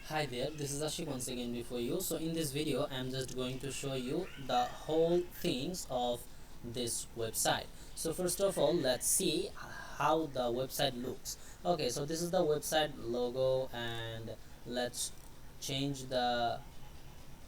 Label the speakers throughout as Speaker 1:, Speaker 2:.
Speaker 1: Hi there, this is Ashik once again before you. So in this video I'm just going to show you the whole things of this website. So first of all, let's see how the website looks. Okay, so this is the website logo, and let's change the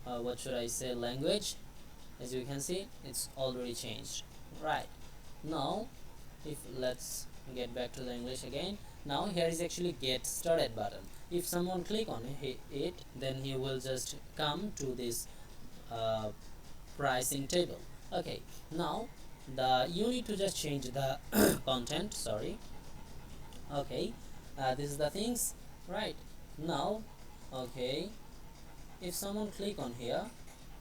Speaker 1: what should I say, language. As you can see, it's already changed. Right, now if let's get back to the English again. Now here is actually get started button. If someone click on it, then he will just come to this uh, pricing table. Okay, now the you need to just change the content, sorry. Okay, this is the things, right? Now, okay, if someone click on here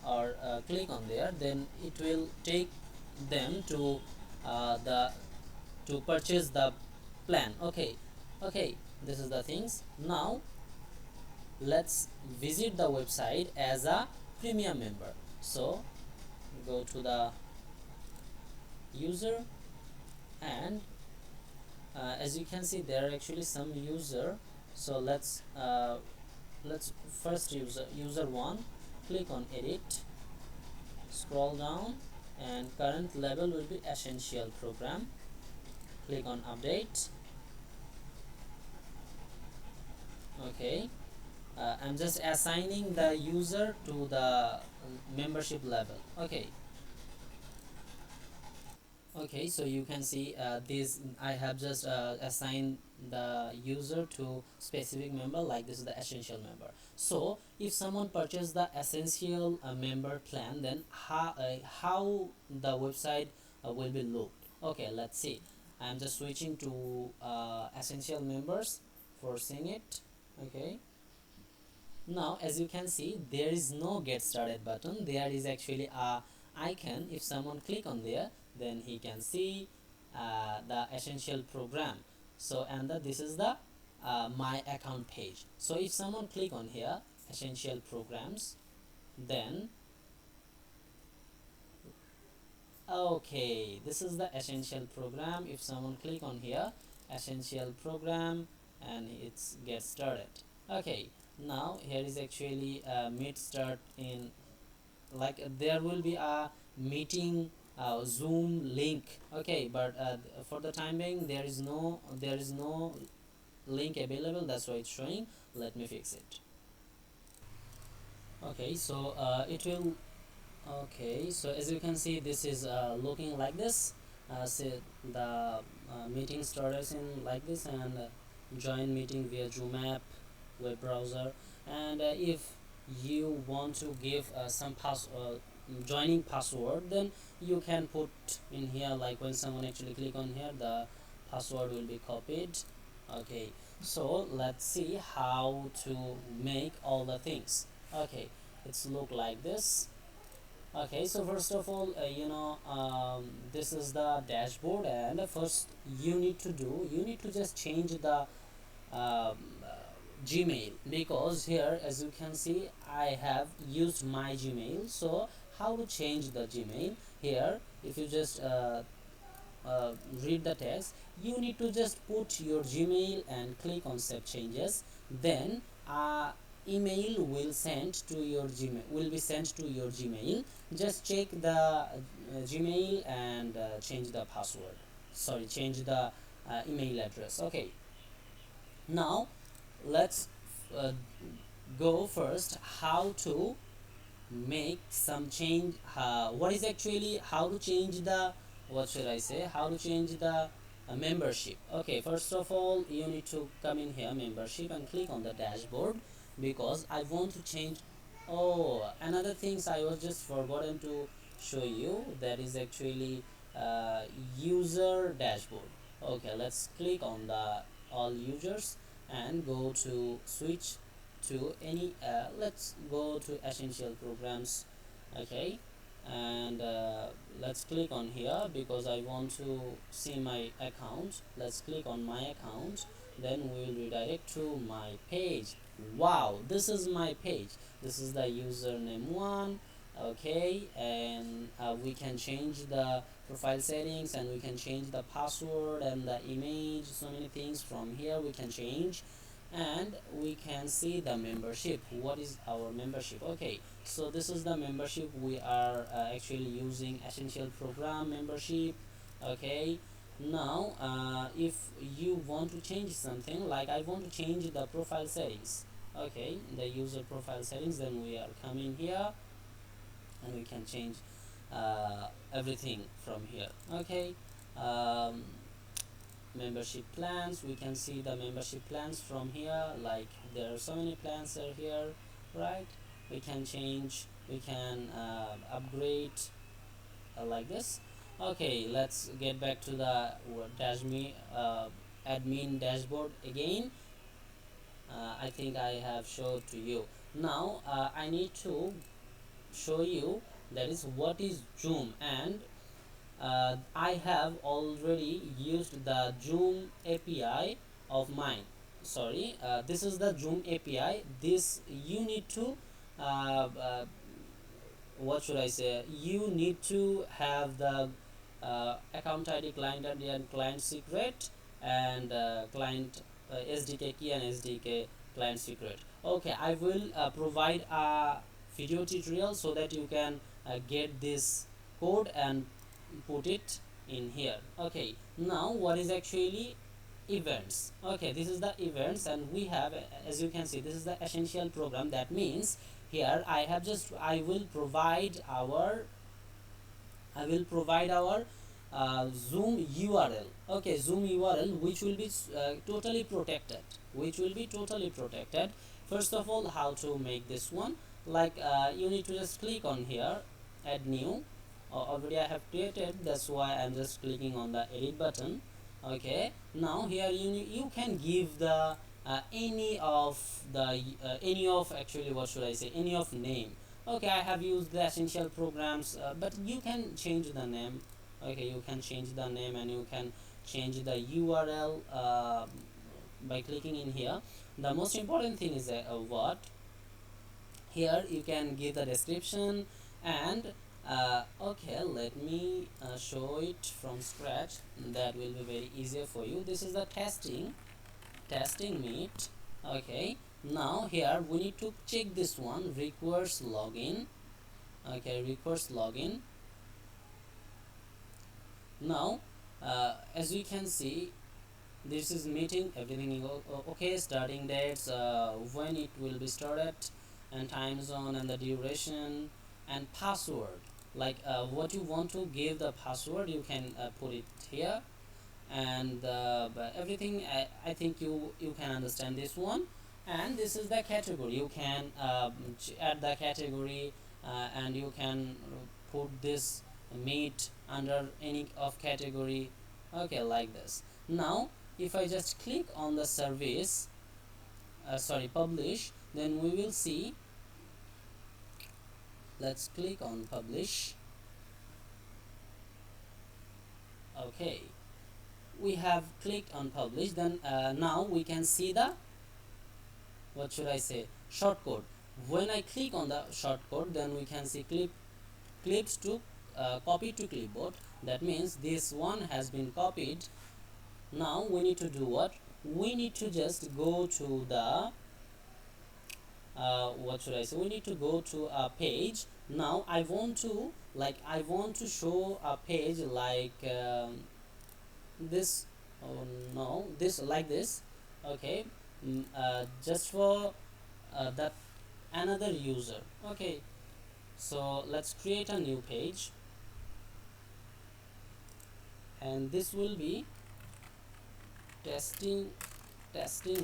Speaker 1: or click on there, then it will take them the to purchase the plan. Okay, okay, this is the things. Now let's visit the website as a premium member. So go to the user, and as you can see there are actually some user. So let's first user one, click on edit, scroll down, and current level will be essential program. Click on update. Okay, I'm just assigning the user to the membership level. Okay, okay, so you can see this I have just assigned the user to specific member, like this is the essential member. So if someone purchase the essential member plan, then how the website will be looked. Okay, let's see. I'm just switching to essential members for seeing it. Okay, now as you can see there is no get started button. There is actually a icon. If someone click on there, then he can see the essential program. So and this is the my account page. So if someone click on here essential programs, then okay, this is the essential program. If someone click on here essential program, and it's get started. Okay, now here is actually meet start in, like there will be a meeting Zoom link. Okay, but for the time being there is no link available, that's why it's showing. Let me fix it. Okay, so it will. Okay, so as you can see this is looking like this. So the meeting starts in like this, and join meeting via Zoom app, web browser. And if you want to give some joining password, then you can put in here, like when someone actually click on here the password will be copied. Okay, so let's see how to make all the things. Okay, it's look like this. Okay, so first of all, this is the dashboard, and first you need to just change the um, Gmail, because here as you can see I have used my Gmail. So how to change the Gmail here? If you just read the text, you need to just put your Gmail and click on save changes. Then email will be sent to your Gmail. Just check the Gmail and change the password, sorry, change the email address. Okay, now let's uh, go first how to make some change. What is actually how to change the, what should I say, how to change the membership. Okay, first of all you need to come in here membership and click on the dashboard, because I want to change. Oh, another things I was just forgotten to show you, that is actually uh, user dashboard. Okay, let's click on the all users and go to switch to any let's go to essential programs. Okay, and let's click on here because I want to see my account. Let's click on my account, then we will redirect to my page. Wow, this is my page. This is the username one. Okay, and we can change the profile settings, and we can change the password and the image. So many things from here we can change. and we can see the membership. What is our membership? Okay, so this is the membership. We are actually using essential program membership. Okay, now if you want to change something, like I want to change the profile settings, okay, the user profile settings, then we are coming here and we can change everything from here. Okay, um, membership plans, we can see the membership plans from here, like there are so many plans are here, right? We can change, we can upgrade like this. Okay, let's get back to the admin dashboard again. I think I have showed to you. Now I need to show you that is what is Zoom, and I have already used the Zoom API of mine. Sorry, this is the Zoom API. This you need to what should I say, you need to have the account ID, client ID and client secret, and client SDK key and SDK client secret. Okay, I will provide a video tutorial so that you can get this code and put it in here. Okay, now what is actually events? Okay, this is the events, and we have, as you can see, this is the essential program. That means here I will provide our Zoom URL. Okay, Zoom URL, which will be totally protected, first of all, how to make this one, like you need to just click on here, add new. Already I have created, that's why I'm just clicking on the edit button. Okay, now here you can give the any of actually, what should I say, any of name. Okay, I have used the essential programs, but you can change the name. Okay, you can change the name and you can change the URL by clicking in here. The most important thing is what here you can give the description, and okay, let me show it from scratch. That will be very easier for you. This is the testing meet. Okay, now here we need to check this one, requires login. Okay, requires login. Now as you can see, this is meeting, everything is okay, starting dates, when it will be started, and time zone, and the duration, and password, like what you want to give the password, you can put it here, and but everything I think you can understand this one. And this is the category, you can add the category, and you can put this meet under any of category. Okay, like this. Now if I just click on the service, publish, then we will see. Let's click on publish. Okay, we have clicked on publish. Then now we can see the, what should I say, shortcode. When I click on the shortcode, then we can see clips to copy to clipboard. That means this one has been copied. Now we need to do what? We need to just go to the what should I say, we need to go to a page. Now I want to show a page like this. Oh no, this, like this. Okay, just for that another user. Okay, so let's create a new page, and this will be testing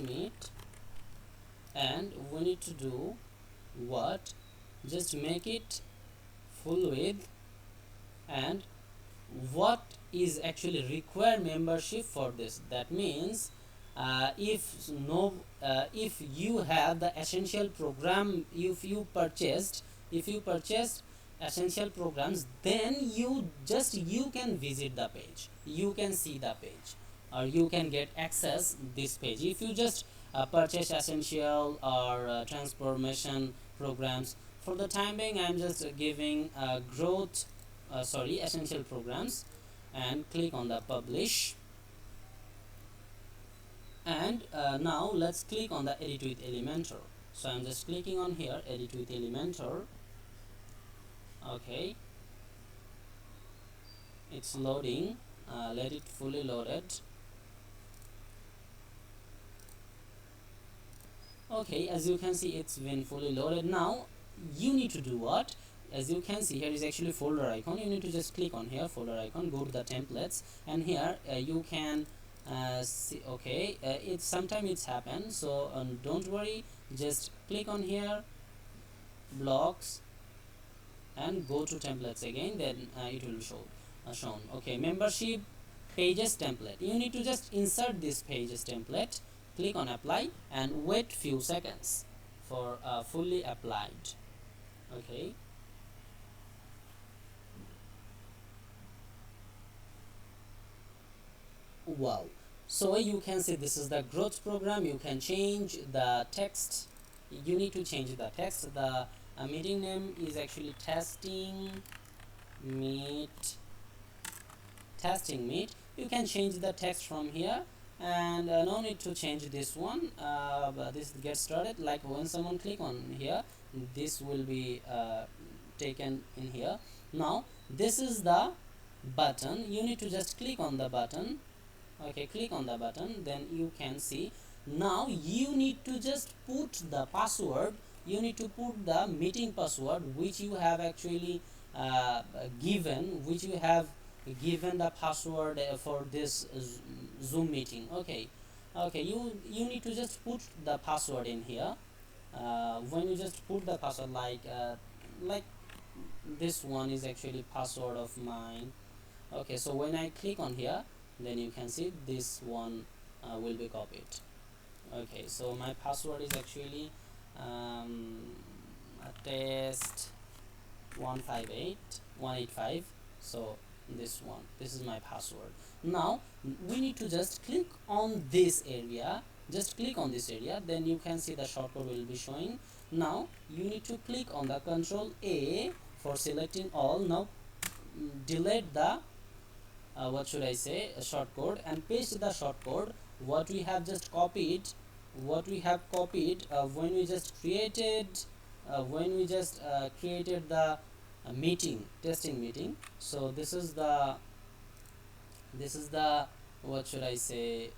Speaker 1: meet, and we need to do what? Just make it full width. And what is actually required membership for this? That means if you have the essential program, if you purchased essential programs, then you can visit the page, you can see the page, or you can get access this page. If you just purchase essential or transformation programs, for the time being I'm just giving essential programs, and click on the publish. And now let's click on the edit with Elementor. So I'm just clicking on here, edit with Elementor. Okay, it's loading. Let it fully loaded. Okay, as you can see, it's been fully loaded. Now you need to do what? As you can see, here is actually folder icon. You need to just click on here, folder icon, go to the templates, and here you can see. Okay, it's sometimes it's happened, so don't worry, just click on here, blocks, and go to templates again, then it will show shown. Okay, membership pages template. You need to just insert this pages template, click on apply, and wait few seconds for fully applied. Okay, wow, so you can see this is the growth program. You can change the text. You need to change the text. The meeting name is actually meet testing meet. You can change the text from here, and no need to change this one. But this get started, like when someone click on here, this will be taken in here. Now this is the button. You need to just click on the button. Okay, click on the button, then you can see. Now you need to just put the password. You need to put the meeting password which you have actually given, which you have given the password for this Zoom meeting. Okay, okay, you need to just put the password in here. When you just put the password, like this one is actually password of mine. Okay, so when I click on here, then you can see this one will be copied. Okay, so my password is actually test 158 185. So this is my password. Now we need to just click on this area, just click on this area, then you can see the shortcode will be showing. Now you need to click on the Control A for selecting all. Now delete the what should I say, a shortcode, and paste the shortcode what we have just copied, when we just created the testing meeting. So this is the what should I say,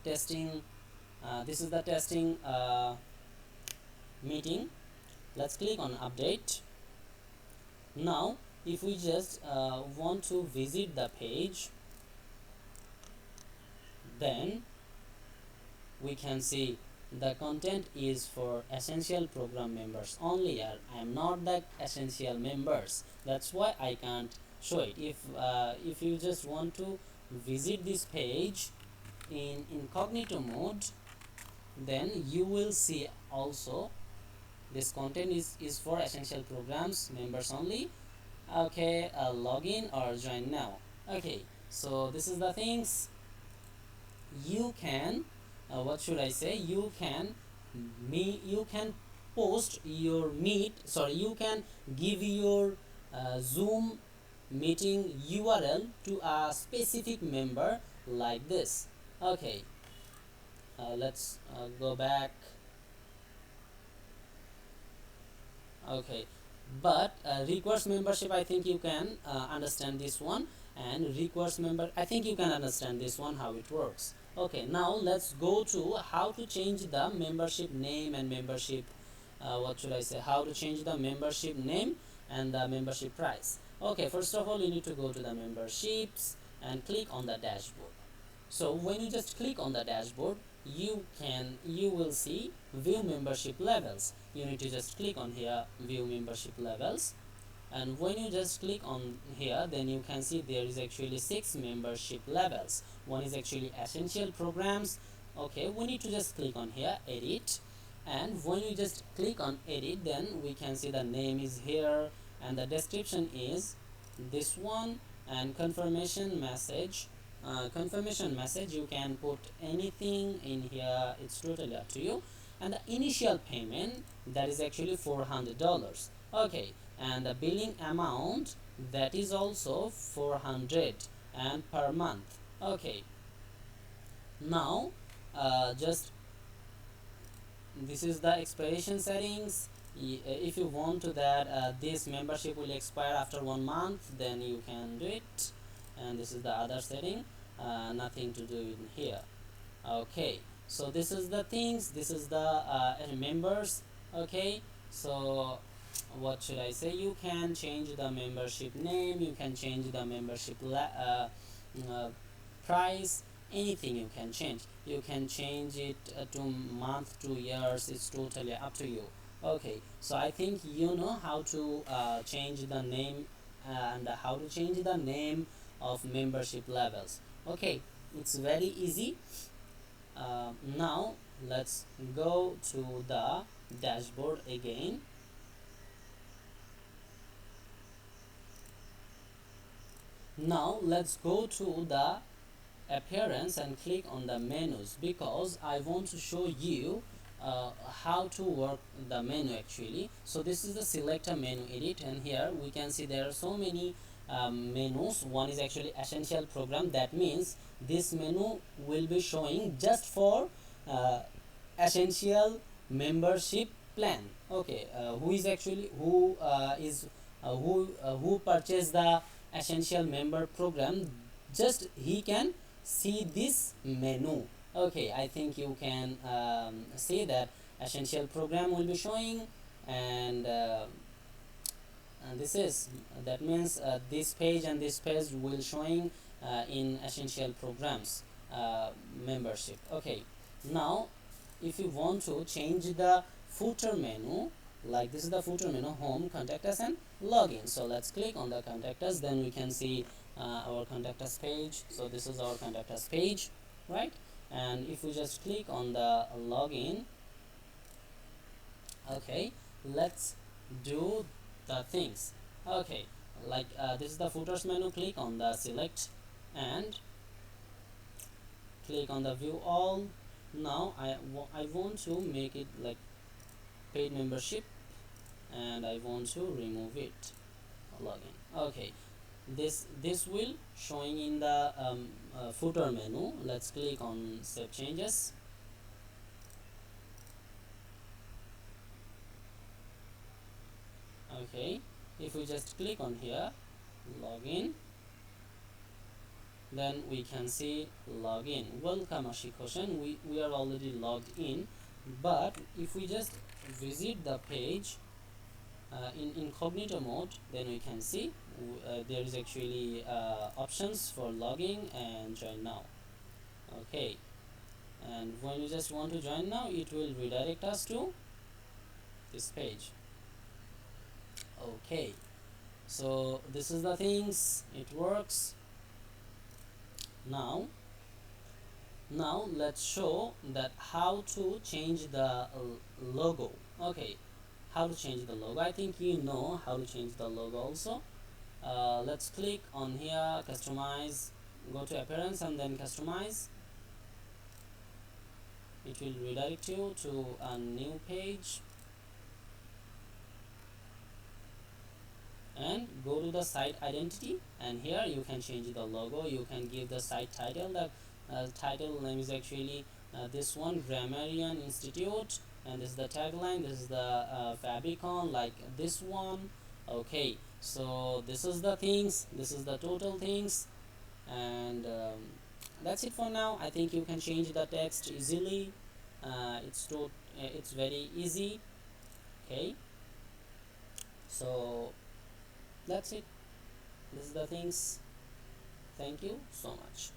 Speaker 1: testing this is the testing meeting. Let's click on update. Now if we just want to visit the page, then we can see the content is for essential program members only. I am not the essential members, that's why I can't show it. If you just want to visit this page in incognito mode, then you will see also this content is for essential programs members only. Okay, login or join now. Okay, so this is the things you can what should I say, you can post your you can give your Zoom meeting URL to a specific member like this. Okay, let's go back. Okay, but requires membership, I think you can understand this one, and requires member, I think you can understand this one, how it works. Okay, now let's go to how to change the membership name and membership what should I say, how to change the membership name and the membership price. Okay, first of all you need to go to the memberships and click on the dashboard. So when you just click on the dashboard, you will see view membership levels. You need to just click on here, view membership levels, and when you just click on here, then you can see there is actually 6 membership levels. One is actually essential programs. Okay, we need to just click on here, edit, and when you just click on edit, then we can see the name is here and the description is this one, and confirmation message, you can put anything in here, it's totally up to you. And the initial payment, that is actually $400. Okay, and the billing amount, that is also 400 and per month. Okay, Now just this is the expiration settings. If you want to that this membership will expire after 1 month, then you can do it. And this is the other setting, nothing to do in here. Okay, so this is the things, this is the members. Okay, so what should I say, you can change the membership name, you can change the membership price, anything you can change. You can change it to month, to years, it's totally up to you. Okay, so I think you know how to change the name and how to change the name of membership levels. Okay, it's very easy. Now let's go to the dashboard again. Now let's go to the appearance and click on the menus, because I want to show you how to work the menu actually. So this is the selector menu edit, and here we can see there are so many menus. One is actually essential program, that means this menu will be showing just for essential membership plan. Okay, who is actually who purchased the essential member program, just he can see this menu. Okay, I think you can see that essential program will be showing, and this is, that means this page and this page will showing in essential programs membership. Okay, now if you want to change the footer menu, like this is the footer menu, home, contact us and login. So let's click on the contact us, then we can see our contact us page. So this is our contact us page, right? And if we just click on the login, okay, let's do the things. Okay, like this is the footers menu, click on the select and click on the view all. Now I want to make it like paid membership, and I want to remove it, login. Okay, this will showing in the footer menu. Let's click on save changes. Okay, if we just click on here login, then we can see login. Welcome Ashikoshan, we are already logged in. But if we just visit the page in incognito mode, then we can see there is actually options for logging and join now. Okay, and when you just want to join now, it will redirect us to this page. Okay, so this is the things, it works. Now let's show that how to change the logo. Okay, how to change the logo, I think you know how to change the logo also. Let's click on here, customize, go to appearance and then customize. It will redirect you to a new page, and go to the site identity, and here you can change the logo. You can give the site title. The title name is actually this one, Grammarian Institute, and this is the tagline, this is the favicon, like this one. Okay, so this is the things, this is the total things, and that's it for now. I think you can change the text easily. It's very easy. Okay, so that's it, this is the things. Thank you so much.